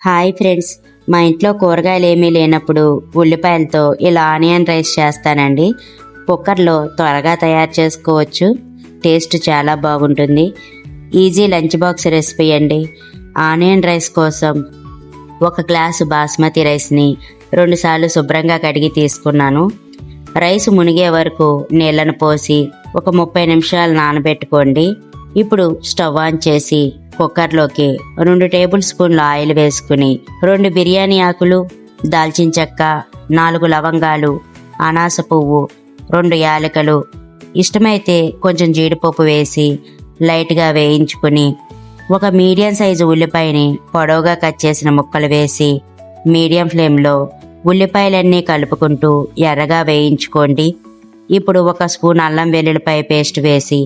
Hi friends, మా ఇంట్లో కూరగాయలు ఏమీ లేనప్పుడు ఉల్లిపాయలతో ఇలా ఆనియన్ రైస్ చేస్తానండి. కుక్కర్లో త్వరగా తయారు చేసుకోవచ్చు. టేస్ట్ చాలా బాగుంటుంది. ఈజీ లంచ్ బాక్స్ రెసిపీ అండి. ఆనియన్ రైస్ కోసం ఒక గ్లాసు బాస్మతి రైస్ని 2 సార్లు శుభ్రంగా కడిగి తీసుకున్నాను. రైస్ మునిగే వరకు నీళ్లను పోసి ఒక 30 నిమిషాలు నానబెట్టుకోండి. ఇప్పుడు స్టవ్ ఆన్ చేసి కుక్కర్లోకి 2 టేబుల్ స్పూన్ల ఆయిల్ వేసుకుని 2 బిర్యానీ ఆకులు, దాల్చిన చెక్క, 4 లవంగాలు, అనాస పువ్వు, 2 యాలకులు, ఇష్టమైతే కొంచెం జీడిపప్పు వేసి లైట్గా వేయించుకుని ఒక మీడియం సైజు ఉల్లిపాయని పొడవుగా కట్ చేసిన ముక్కలు వేసి మీడియం ఫ్లేమ్లో ఉల్లిపాయలన్నీ కలుపుకుంటూ ఎర్రగా వేయించుకోండి. ఇప్పుడు 1 స్పూన్ అల్లం వెల్లుల్లిపాయ పేస్ట్ వేసి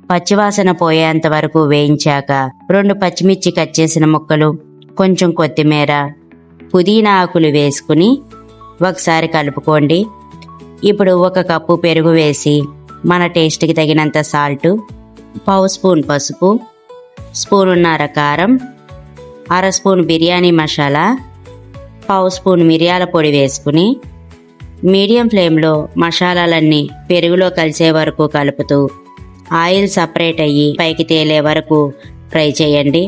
పచ్చివాసన పోయేంత వరకు వేయించాక 2 పచ్చిమిర్చి కట్ చేసిన ముక్కలు, కొంచెం కొత్తిమీర, పుదీనా ఆకులు వేసుకుని ఒకసారి కలుపుకోండి. ఇప్పుడు 1 కప్పు పెరుగు వేసి మన టేస్ట్కి తగినంత సాల్టు, 1/2 స్పూన్ పసుపు, 1.5 స్పూన్ కారం, 1/2 స్పూన్ బిర్యానీ మసాలా, 1/2 స్పూన్ మిరియాల పొడి వేసుకుని మీడియం ఫ్లేమ్లో మసాలాలన్నీ పెరుగులో కలిసే వరకు కలుపుతూ ఆయిల్ సపరేట్ అయ్యి పైకి తేలే వరకు ఫ్రై చేయండి.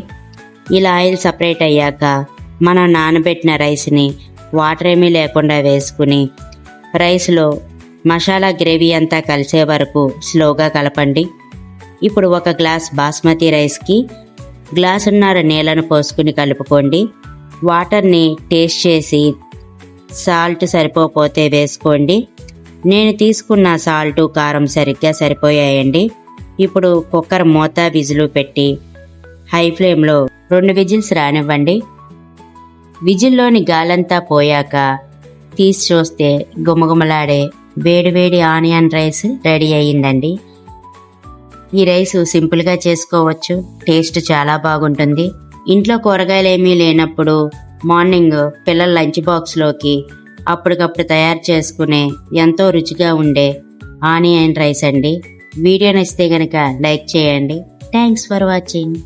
ఇలా ఆయిల్ సపరేట్ అయ్యాక మనం నానబెట్టిన రైస్ని వాటర్ ఏమీ లేకుండా వేసుకుని రైస్లో మసాలా గ్రేవీ అంతా కలిసే వరకు స్లోగా కలపండి. ఇప్పుడు 1 గ్లాస్ బాస్మతి రైస్కి 1.5 గ్లాసున్నర నీళ్లను పోసుకుని కలుపుకోండి. వాటర్ని టేస్ట్ చేసి సాల్ట్ సరిపోతే వేసుకోండి. నేను తీసుకున్న సాల్టు కారం సరిగ్గా సరిపోయాయండి. ఇప్పుడు కుక్కర్ మూత విజిల్ పెట్టి హై ఫ్లేమ్లో 2 విజిల్స్ రానివ్వండి. విజిల్లోని గాలంతా పోయాక తీసి చూస్తే గుమగుమలాడే వేడివేడి ఆనియన్ రైస్ రెడీ అయ్యిందండి. ఈ రైస్ సింపుల్గా చేసుకోవచ్చు. టేస్ట్ చాలా బాగుంటుంది. ఇంట్లో కూరగాయలు ఏమీ లేనప్పుడు మార్నింగ్ పిల్లల లంచ్ బాక్స్లోకి అప్పటికప్పుడు తయారు చేసుకునే ఎంతో రుచిగా ఉండే ఆనియన్ రైస్ అండి. వీడియో నచ్చితే కనుక లైక్ చేయండి. Thanks for watching.